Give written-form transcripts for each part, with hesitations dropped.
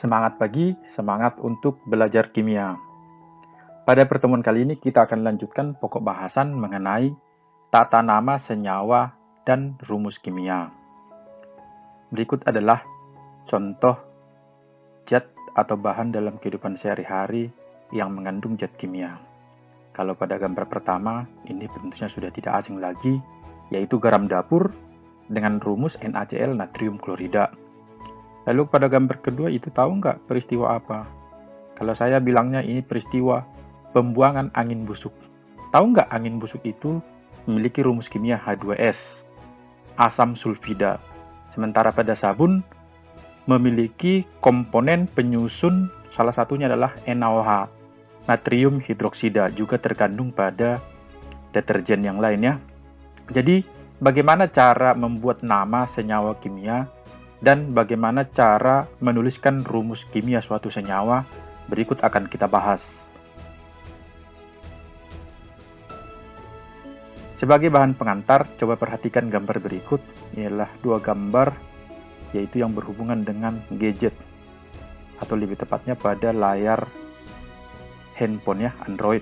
Semangat pagi, semangat untuk belajar kimia. Pada pertemuan kali ini kita akan lanjutkan pokok bahasan mengenai tata nama senyawa dan rumus kimia. Berikut adalah contoh zat atau bahan dalam kehidupan sehari-hari yang mengandung zat kimia. Kalau pada gambar pertama, ini tentunya sudah tidak asing lagi, yaitu garam dapur dengan rumus NaCl natrium klorida. Lalu pada gambar kedua itu tahu nggak peristiwa apa? Kalau saya bilangnya ini peristiwa pembuangan angin busuk. Tahu nggak angin busuk itu memiliki rumus kimia H2S, asam sulfida. Sementara pada sabun memiliki komponen penyusun, salah satunya adalah NaOH, natrium hidroksida, juga terkandung pada deterjen yang lainnya. Jadi, bagaimana cara membuat nama senyawa kimia dan bagaimana cara menuliskan rumus kimia suatu senyawa, berikut akan kita bahas. Sebagai bahan pengantar, coba perhatikan gambar berikut. Inilah dua gambar, yaitu yang berhubungan dengan gadget, atau lebih tepatnya pada layar handphone ya, Android.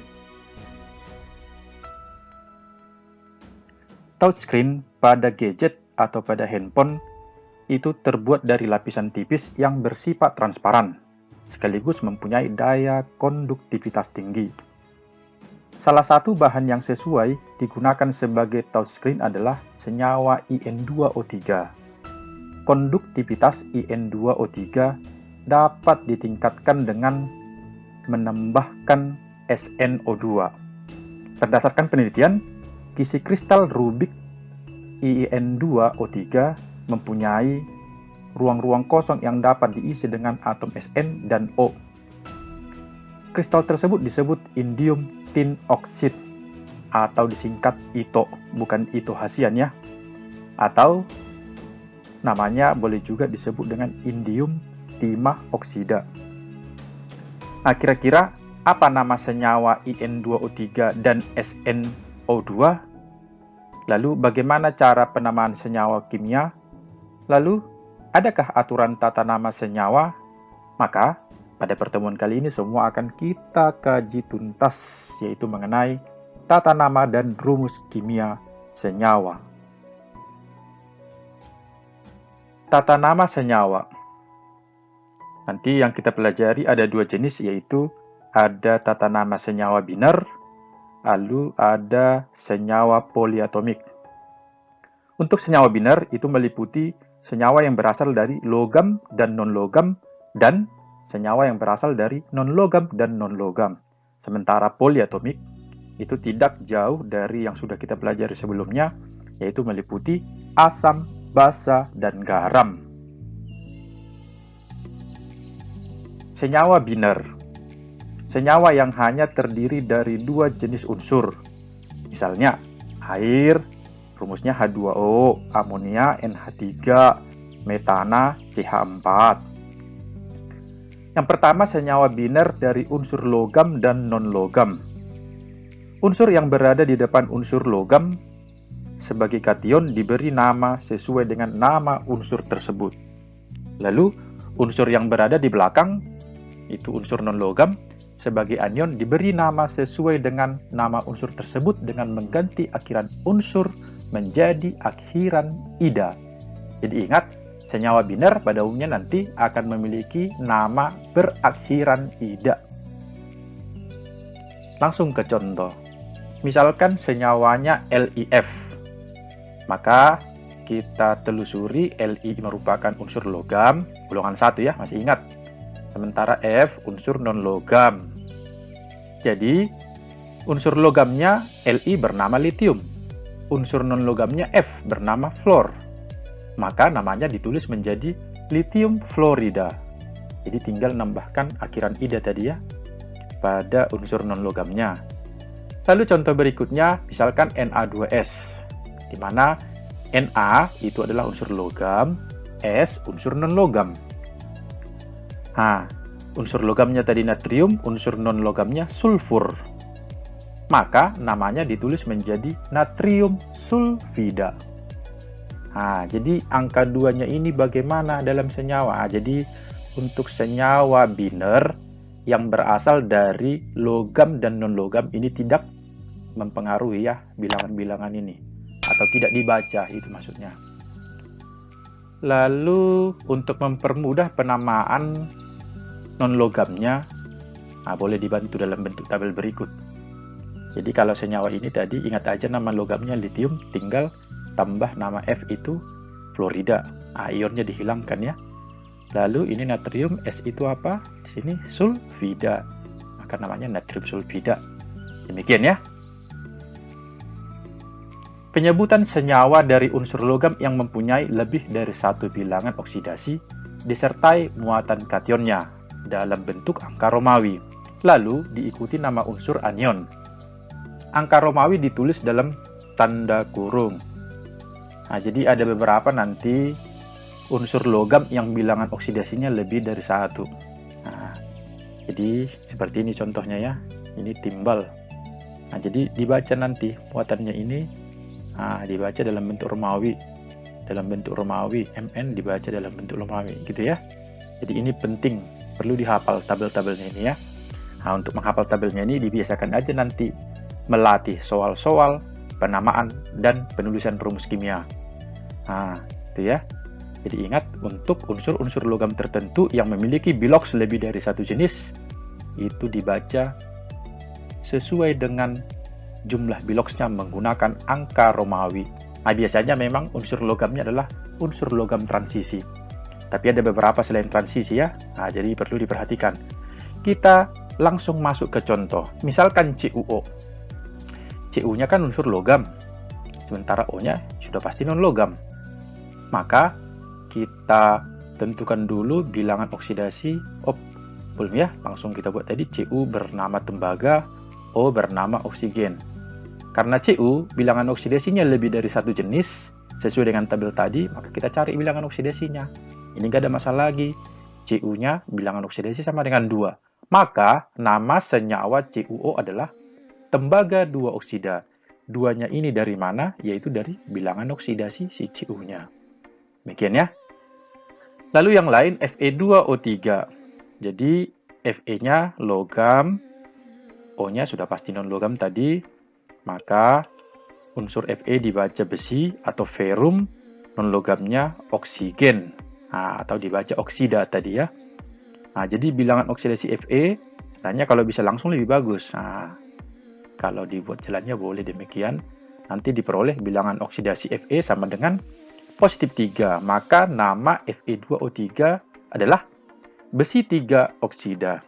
Touchscreen pada gadget atau pada handphone itu terbuat dari lapisan tipis yang bersifat transparan, sekaligus mempunyai daya konduktivitas tinggi. Salah satu bahan yang sesuai digunakan sebagai touchscreen adalah senyawa IN2O3. Konduktivitas IN2O3 dapat ditingkatkan dengan menambahkan SnO2. Berdasarkan penelitian, kisi kristal Rubik IN2O3 mempunyai ruang-ruang kosong yang dapat diisi dengan atom Sn dan O. Kristal tersebut disebut indium tin oxide atau disingkat ITO, bukan itohasian ya. Atau namanya boleh juga disebut dengan indium timah oksida. Nah, kira-kira apa nama senyawa IN2O3 dan SnO2? Lalu bagaimana cara penamaan senyawa kimia? Lalu, adakah aturan tata nama senyawa? Maka, pada pertemuan kali ini semua akan kita kaji tuntas, yaitu mengenai tata nama dan rumus kimia senyawa. Tata nama senyawa. Nanti yang kita pelajari ada dua jenis, yaitu ada tata nama senyawa biner, lalu ada senyawa poliatomik. Untuk senyawa biner itu meliputi senyawa yang berasal dari logam dan non-logam, dan senyawa yang berasal dari non-logam dan non-logam. Sementara poliatomik itu tidak jauh dari yang sudah kita pelajari sebelumnya, yaitu meliputi asam, basa, dan garam. Senyawa biner, senyawa yang hanya terdiri dari dua jenis unsur. Misalnya, air, rumusnya H2O, amonia NH3, metana CH4. Yang pertama, senyawa biner dari unsur logam dan non-logam. Unsur yang berada di depan unsur logam sebagai kation diberi nama sesuai dengan nama unsur tersebut. Lalu, unsur yang berada di belakang, itu unsur non-logam, sebagai anion diberi nama sesuai dengan nama unsur tersebut dengan mengganti akhiran unsur menjadi akhiran ida. Jadi ingat, senyawa biner pada umumnya nanti akan memiliki nama berakhiran ida. Langsung ke contoh. Misalkan senyawanya LiF. Maka kita telusuri Li merupakan unsur logam, golongan 1 ya, masih ingat. Sementara F unsur non-logam. Jadi, unsur logamnya Li bernama litium. Unsur non-logamnya F bernama fluor. Maka namanya ditulis menjadi lithium fluorida. Jadi tinggal nambahkan akhiran ida tadi ya pada unsur non-logamnya. Lalu contoh berikutnya, misalkan Na2S, di mana Na itu adalah unsur logam, S unsur non-logam. Nah, unsur logamnya tadi natrium, unsur non-logamnya sulfur. Maka namanya ditulis menjadi natrium sulfida. Nah, jadi angka 2-nya ini bagaimana dalam senyawa? Jadi untuk senyawa biner yang berasal dari logam dan non-logam ini tidak mempengaruhi ya bilangan-bilangan ini, atau tidak dibaca, itu maksudnya. Lalu untuk mempermudah penamaan non-logamnya, boleh dibantu dalam bentuk tabel berikut. Jadi kalau senyawa ini tadi, ingat aja nama logamnya litium, tinggal tambah nama F itu fluorida. Ionnya dihilangkan ya. Lalu ini natrium, S itu apa? Di sini sulfida. Maka namanya natrium sulfida. Demikian ya. Penyebutan senyawa dari unsur logam yang mempunyai lebih dari satu bilangan oksidasi disertai muatan kationnya dalam bentuk angka Romawi. Lalu diikuti nama unsur anion. Angka Romawi ditulis dalam tanda kurung. Jadi ada beberapa nanti unsur logam yang bilangan oksidasinya lebih dari satu. Jadi seperti ini contohnya ya. Ini timbal. Jadi dibaca nanti muatannya ini dibaca dalam bentuk Romawi. Dalam bentuk Romawi, Mn dibaca dalam bentuk Romawi gitu ya. Jadi ini penting, perlu dihafal tabel-tabelnya ini ya. Untuk menghafal tabelnya ini dibiasakan aja nanti melatih soal-soal, penamaan, dan penulisan rumus kimia. Itu ya. Jadi ingat, untuk unsur-unsur logam tertentu yang memiliki biloks lebih dari satu jenis, itu dibaca sesuai dengan jumlah biloksnya menggunakan angka Romawi. Biasanya memang unsur logamnya adalah unsur logam transisi. Tapi ada beberapa selain transisi ya. Jadi perlu diperhatikan. Kita langsung masuk ke contoh. Misalkan CuO. Cu-nya kan unsur logam. Sementara O-nya sudah pasti non-logam. Maka kita tentukan dulu bilangan oksidasi. Belum ya, langsung kita buat tadi Cu bernama tembaga, O bernama oksigen. Karena Cu bilangan oksidasinya lebih dari satu jenis, sesuai dengan tabel tadi, maka kita cari bilangan oksidasinya. Ini nggak ada masalah lagi. Cu-nya bilangan oksidasi sama dengan 2. Maka nama senyawa CuO adalah tembaga 2 oksida. 2-nya ini dari mana? Yaitu dari bilangan oksidasi si Cu-nya. Demikian ya. Lalu yang lain Fe2O3. Jadi Fe-nya logam, O-nya sudah pasti non-logam tadi. Maka unsur Fe dibaca besi atau ferum, non-logamnya oksigen. Atau dibaca oksida tadi ya. Jadi bilangan oksidasi Fe, sebenarnya kalau bisa langsung lebih bagus. Kalau dibuat jalannya boleh demikian. Nanti diperoleh bilangan oksidasi Fe sama dengan positif 3. Maka nama Fe2O3 adalah besi 3 oksida.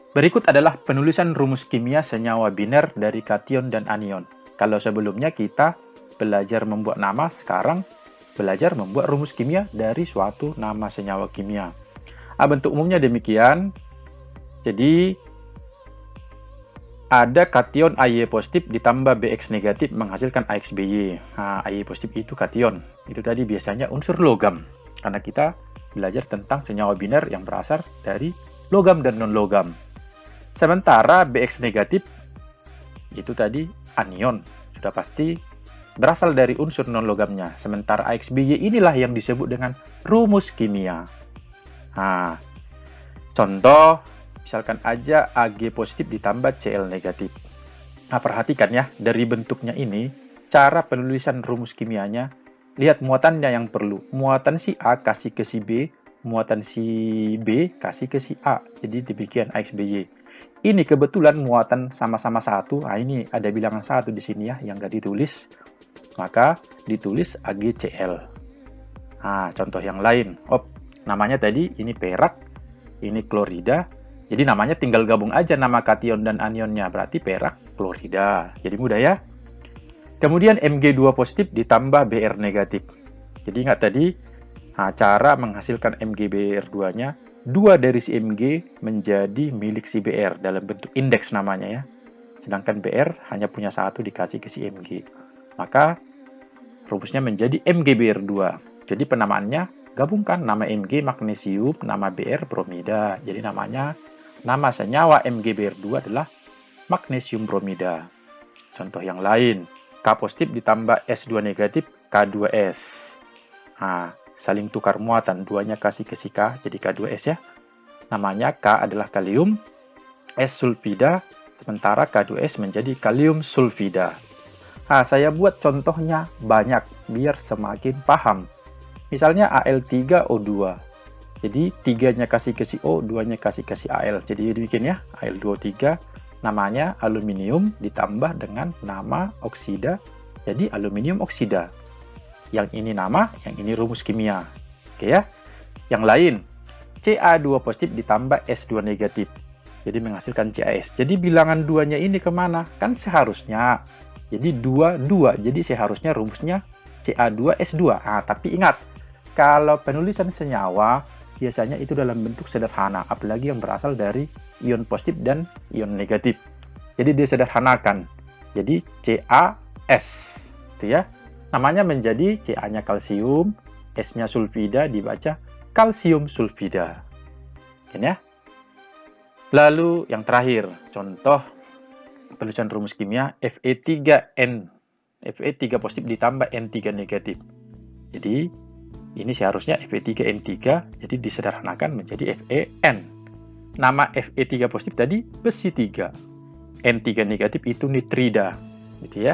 Berikut adalah penulisan rumus kimia senyawa biner dari kation dan anion. Kalau sebelumnya kita belajar membuat nama, sekarang belajar membuat rumus kimia dari suatu nama senyawa kimia. Bentuk umumnya demikian. Jadi ada kation Ay positif ditambah Bx negatif menghasilkan AxBy. Ay positif itu kation. Itu tadi biasanya unsur logam. Karena kita belajar tentang senyawa biner yang berasal dari logam dan non-logam. Sementara Bx negatif itu tadi anion. Sudah pasti berasal dari unsur non-logamnya. Sementara AxBy inilah yang disebut dengan rumus kimia. Contoh, misalkan aja Ag positif ditambah Cl negatif. Perhatikan ya, dari bentuknya ini, cara penulisan rumus kimianya, lihat muatannya yang perlu. Muatan si A kasih ke si B, muatan si B kasih ke si A. Jadi demikian AxBy. Ini kebetulan muatan sama-sama 1. Ini ada bilangan 1 di sini ya, yang nggak ditulis. Maka ditulis AgCl. Contoh yang lain. Namanya tadi ini perak, ini klorida. Jadi namanya tinggal gabung aja nama kation dan anionnya. Berarti perak klorida. Jadi mudah ya. Kemudian Mg2 positif ditambah Br negatif. Jadi ingat tadi, cara menghasilkan MgBr2-nya, 2 dari si Mg menjadi milik si Br dalam bentuk indeks namanya ya. Sedangkan Br hanya punya 1 dikasih ke si Mg. Maka rumusnya menjadi MgBr2. Jadi penamaannya gabungkan nama Mg magnesium, nama Br bromida. Jadi nama senyawa MgBr2 adalah magnesium bromida. Contoh yang lain, K positif ditambah S2 negatif K2S. Nah, saling tukar muatan, duanya kasih ke si K, jadi K2S ya. Namanya K adalah kalium, S sulfida, sementara K2S menjadi kalium sulfida. Nah, saya buat contohnya banyak, biar semakin paham. Misalnya Al3O2. Jadi 3-nya kasih ke si O, 2-nya kasih ke si Al. Jadi dibikin ya, Al2O3, namanya aluminium ditambah dengan nama oksida, jadi aluminium oksida. Yang ini nama, yang ini rumus kimia. Oke ya. Yang lain, Ca2 positif ditambah S2 negatif. Jadi menghasilkan CaS. Jadi bilangan 2-nya ini kemana? Kan seharusnya. Jadi 2, 2. Jadi seharusnya rumusnya Ca2S2. Nah, tapi ingat, kalau penulisan senyawa, biasanya itu dalam bentuk sederhana. Apalagi yang berasal dari ion positif dan ion negatif. Jadi disederhanakan. Jadi CaS. Itu ya. Namanya menjadi Ca-nya kalsium, S-nya sulfida dibaca kalsium sulfida. Oke ya. Lalu yang terakhir, contoh penulisan rumus kimia Fe3N. Fe3 positif ditambah N3 negatif. Jadi ini seharusnya Fe3N3, jadi disederhanakan menjadi Fen. Nama Fe3 positif tadi besi 3. N3 negatif itu nitrida. Gitu ya.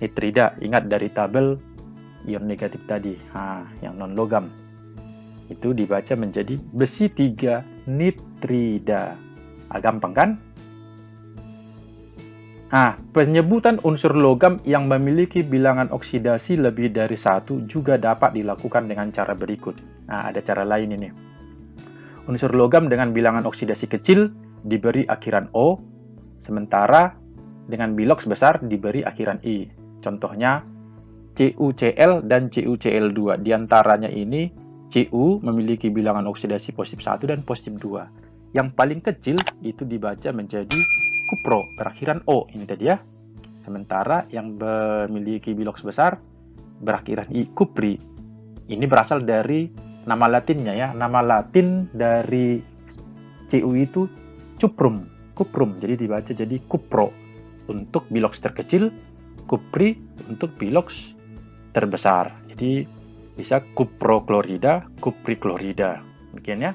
Nitrida, ingat dari tabel ion negatif tadi. Nah, yang non logam. Itu dibaca menjadi besi 3 nitrida. Gampang kan? Nah, penyebutan unsur logam yang memiliki bilangan oksidasi lebih dari 1 juga dapat dilakukan dengan cara berikut. Nah, ada cara lain ini. Unsur logam dengan bilangan oksidasi kecil diberi akhiran O, sementara dengan biloks besar diberi akhiran I. Contohnya, CuCl dan CuCl2. Di antaranya ini, Cu memiliki bilangan oksidasi positif 1 dan positif 2. Yang paling kecil itu dibaca menjadi kupro, berakhiran O, ini tadi ya. Sementara yang memiliki biloks besar, berakhiran I, kupri. Ini berasal dari nama latinnya ya. Nama latin dari Cu itu cuprum, kuprum. Jadi dibaca jadi kupro untuk biloks terkecil, kupri untuk biloks terbesar. Jadi bisa kuproklorida, kupriklorida. Demikian ya.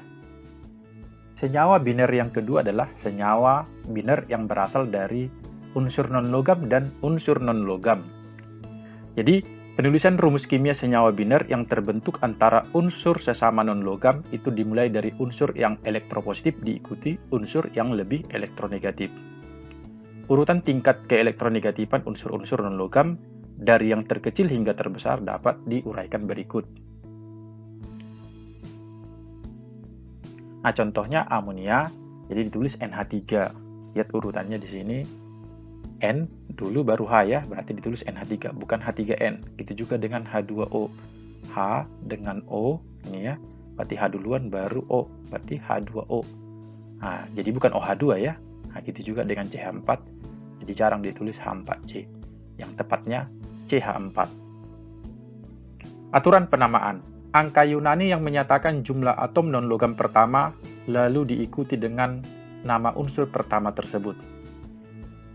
Senyawa biner yang kedua adalah senyawa biner yang berasal dari unsur non-logam dan unsur non-logam. Jadi, penulisan rumus kimia senyawa biner yang terbentuk antara unsur sesama non-logam itu dimulai dari unsur yang elektropositif diikuti unsur yang lebih elektronegatif. Urutan tingkat keelektronegatifan unsur-unsur non-logam dari yang terkecil hingga terbesar dapat diuraikan berikut. Nah, contohnya amonia, jadi ditulis NH3. Lihat urutannya di sini. N dulu baru H ya, berarti ditulis NH3, bukan H3N. Gitu juga dengan H2O. H dengan O, ini ya, berarti H duluan baru O, berarti H2O. Nah, jadi bukan OH2 ya. Nah, gitu juga dengan CH4. Jadi jarang ditulis H4C. Yang tepatnya CH4. Aturan penamaan. Angka Yunani yang menyatakan jumlah atom non-logam pertama lalu diikuti dengan nama unsur pertama tersebut.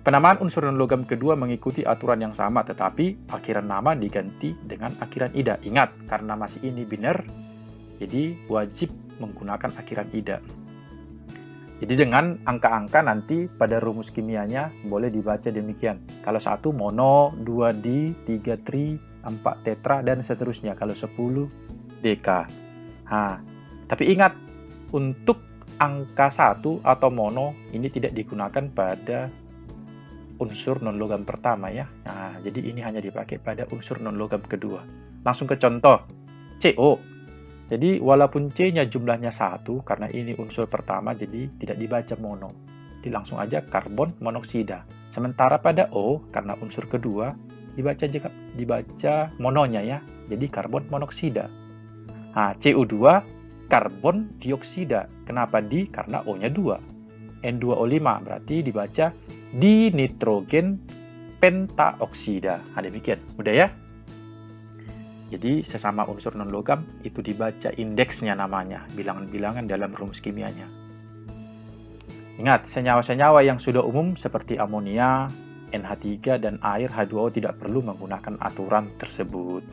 Penamaan unsur non-logam kedua mengikuti aturan yang sama, tetapi akhiran nama diganti dengan akhiran ida. Ingat, karena masih ini biner, jadi wajib menggunakan akhiran ida. Jadi dengan angka-angka nanti pada rumus kimianya boleh dibaca demikian. Kalau 1 mono, 2 di, 3 tri, 4 tetra, dan seterusnya. Kalau 10 deka. Nah, tapi ingat, untuk angka 1 atau mono ini tidak digunakan pada unsur non-logam pertama ya. Nah, jadi ini hanya dipakai pada unsur non-logam kedua. Langsung ke contoh. CO. Jadi walaupun C-nya jumlahnya 1, karena ini unsur pertama jadi tidak dibaca mono. Jadi langsung aja karbon monoksida. Sementara pada O, karena unsur kedua, dibaca mononya ya. Jadi karbon monoksida. Nah, CO2 karbon dioksida. Kenapa di? Karena O-nya 2. N2O5 berarti dibaca dinitrogen pentaoksida. Nah, demikian. Udah ya? Jadi sesama unsur non-logam itu dibaca indeksnya namanya, bilangan-bilangan dalam rumus kimianya. Ingat, senyawa-senyawa yang sudah umum seperti amonia, NH3, dan air H2O tidak perlu menggunakan aturan tersebut.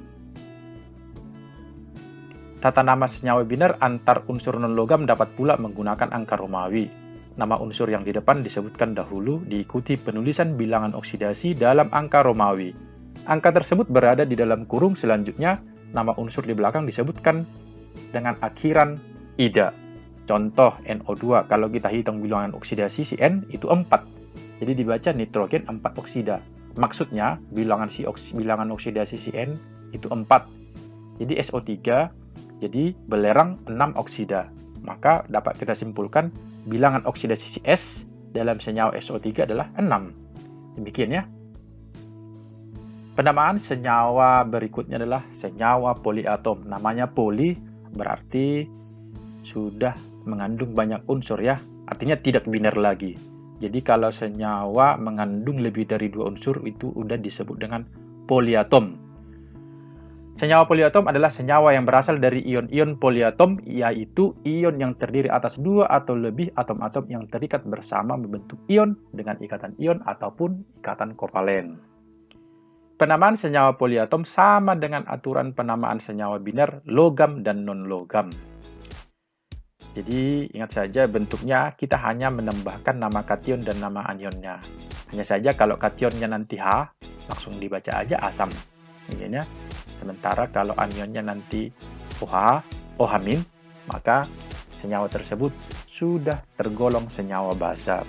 Tata nama senyawa biner antar unsur non-logam dapat pula menggunakan angka Romawi. Nama unsur yang di depan disebutkan dahulu, diikuti penulisan bilangan oksidasi dalam angka Romawi. Angka tersebut berada di dalam kurung, selanjutnya nama unsur di belakang disebutkan dengan akhiran ida. Contoh NO2, kalau kita hitung bilangan oksidasi si N itu 4. Jadi dibaca nitrogen 4 oksida. Maksudnya bilangan oksidasi si N itu 4. Jadi SO3 jadi belerang 6 oksida. Maka dapat kita simpulkan bilangan oksidasi si S dalam senyawa SO3 adalah 6. Demikian ya. Penamaan senyawa berikutnya adalah senyawa poliatom. Namanya poli berarti sudah mengandung banyak unsur ya. Artinya tidak biner lagi. Jadi kalau senyawa mengandung lebih dari 2 unsur itu udah disebut dengan poliatom. Senyawa poliatom adalah senyawa yang berasal dari ion-ion poliatom, yaitu ion yang terdiri atas 2 atau lebih atom-atom yang terikat bersama membentuk ion dengan ikatan ion ataupun ikatan kovalen. Penamaan senyawa poliatom sama dengan aturan penamaan senyawa biner logam dan non-logam. Jadi ingat saja bentuknya kita hanya menambahkan nama kation dan nama anionnya. Hanya saja kalau kationnya nanti H, langsung dibaca aja asam. Ya. Sementara kalau anionnya nanti OH, OH-, maka senyawa tersebut sudah tergolong senyawa basa.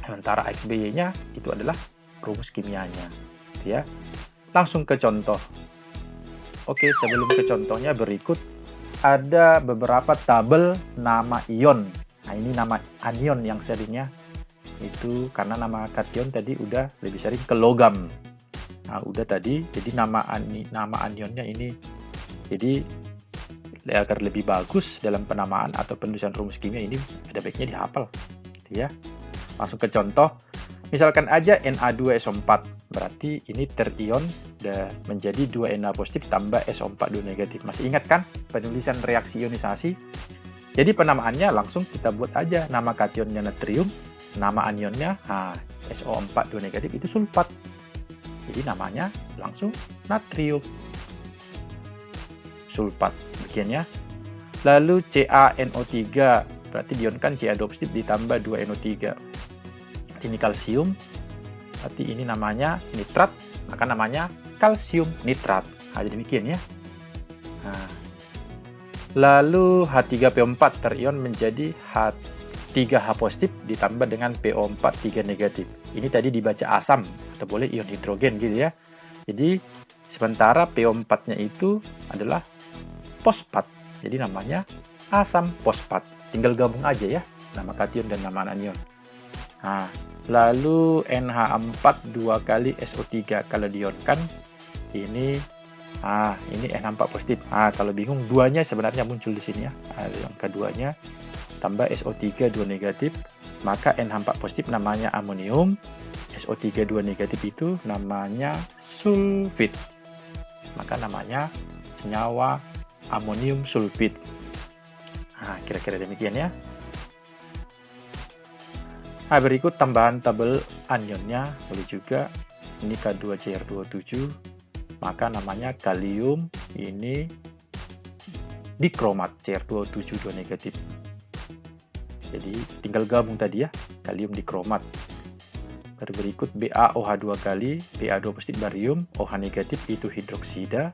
Sementara XBY-nya itu adalah rumus kimianya. Ya. Langsung ke contoh. Oke, sebelum ke contohnya berikut ada beberapa tabel nama ion. Nah, ini nama anion yang seringnya itu karena nama kation tadi udah lebih sering ke logam. Nah, udah tadi, jadi nama anionnya ini, jadi agar lebih bagus dalam penamaan atau penulisan rumus kimia ini ada baiknya dihafal, ya. Langsung ke contoh, misalkan aja Na2SO4, berarti ini terion menjadi 2Na positif tambah SO4 2 negatif. Masih ingat kan penulisan reaksi ionisasi? Jadi penamaannya langsung kita buat aja nama kationnya natrium, nama anionnya SO4 2 negatif itu sulfat. Jadi namanya langsung natrium sulfat, demikian ya. Lalu CaNO3 berarti diionkan Ca2 positif ditambah 2NO3. Ini kalsium, berarti ini namanya nitrat, maka namanya kalsium nitrat. Nah, demikian ya. Nah. Lalu H3PO4 terion menjadi H3H positif ditambah dengan PO4 3 negatif. Ini tadi dibaca asam atau boleh ion hidrogen gitu ya. Jadi sementara PO4-nya itu adalah fosfat. Jadi namanya asam fosfat. Tinggal gabung aja ya nama kation dan nama anion. Nah, lalu NH4 2 kali SO3 kalau diionkan ini NH4 positif. Kalau bingung duanya sebenarnya muncul di sini ya. Yang keduanya tambah SO3 2 negatif, maka NH4 positif namanya amonium, SO3 2 negatif itu namanya sulfit. Maka namanya senyawa amonium sulfit. Kira-kira demikian ya. Berikut tambahan tabel anionnya, boleh juga ini K2Cr27, maka namanya kalium ini dikromat Cr27 2 negatif. Jadi tinggal gabung tadi ya, kalium dikromat. Berikut BaOH2 kali, Ba2 positif barium, OH negatif itu hidroksida.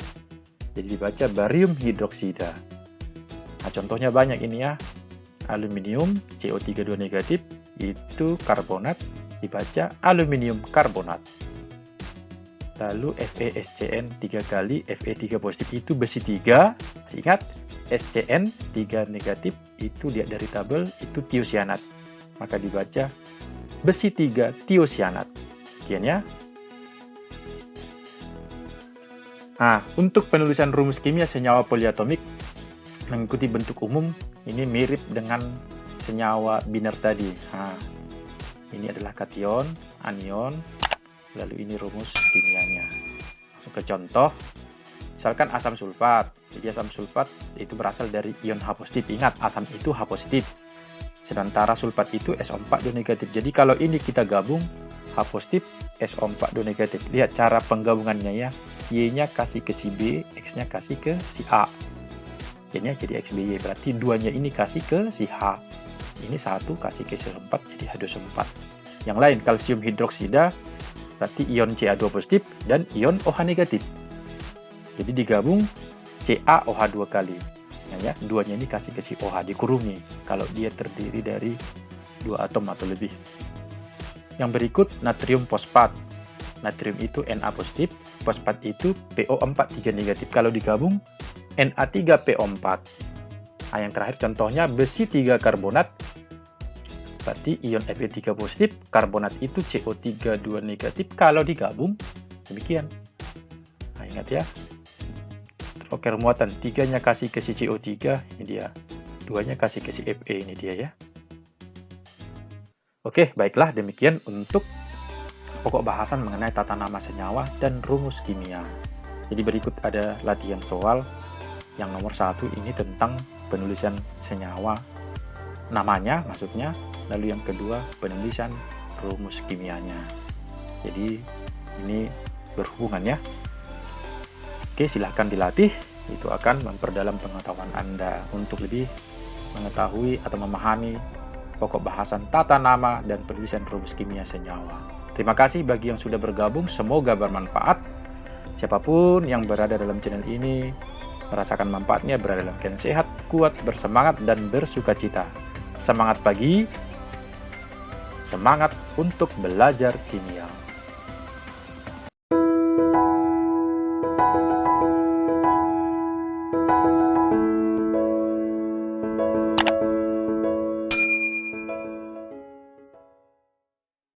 Jadi dibaca barium hidroksida. Nah, contohnya banyak ini ya. Aluminium CO3 2 negatif itu karbonat, dibaca aluminium karbonat. Lalu FeSCN 3 kali, Fe3 positif itu besi 3. Ingat, SCN 3 negatif itu lihat dari tabel itu tiosianat. Maka dibaca besi 3 tiosianat. Sekian ya. Untuk penulisan rumus kimia senyawa poliatomik mengikuti bentuk umum ini mirip dengan senyawa biner tadi. Ini adalah kation, anion, lalu ini rumus kimianya. Langsung ke contoh. Misalkan asam sulfat. Jadi asam sulfat itu berasal dari ion H positif. Ingat, asam itu H positif. Sementara sulfat itu SO4 2 negatif. Jadi kalau ini kita gabung H positif, SO4 2 negatif. Lihat cara penggabungannya ya. Y-nya kasih ke si B, X-nya kasih ke si A. Jadinya jadi XBY, berarti 2-nya ini kasih ke si H. Ini 1 kasih ke SO4, jadi H2SO4. Yang lain, kalsium hidroksida, berarti ion Ca2 positif dan ion OH negatif. Jadi digabung CaOH 2 kali. Ya, 2-nya ini kasih ke si OH, dikurungi kalau dia terdiri dari 2 atom atau lebih. Yang berikut, natrium fosfat. Natrium itu Na positif, fosfat itu PO4 3 negatif. Kalau digabung Na3PO4. Nah, yang terakhir contohnya besi 3 karbonat, berarti ion Fe3 positif, karbonat itu CO3 2 negatif. Kalau digabung demikian. Nah, ingat ya. Oke, muatan 3-nya kasih ke si CO3, ini dia. 2-nya kasih ke si Fe, ini dia ya. Oke, baiklah demikian untuk pokok bahasan mengenai tata nama senyawa dan rumus kimia. Jadi berikut ada latihan soal. Yang nomor 1 ini tentang penulisan senyawa, namanya maksudnya. Lalu yang kedua, penulisan rumus kimianya. Jadi ini berhubungan ya. Oke, silahkan dilatih. Itu akan memperdalam pengetahuan Anda untuk lebih mengetahui atau memahami pokok bahasan tata nama dan penulisan rumus kimia senyawa. Terima kasih bagi yang sudah bergabung, semoga bermanfaat. Siapapun yang berada dalam channel ini merasakan manfaatnya, berada dalam keadaan sehat, kuat, bersemangat, dan bersuka cita. Semangat pagi, semangat untuk belajar kimia.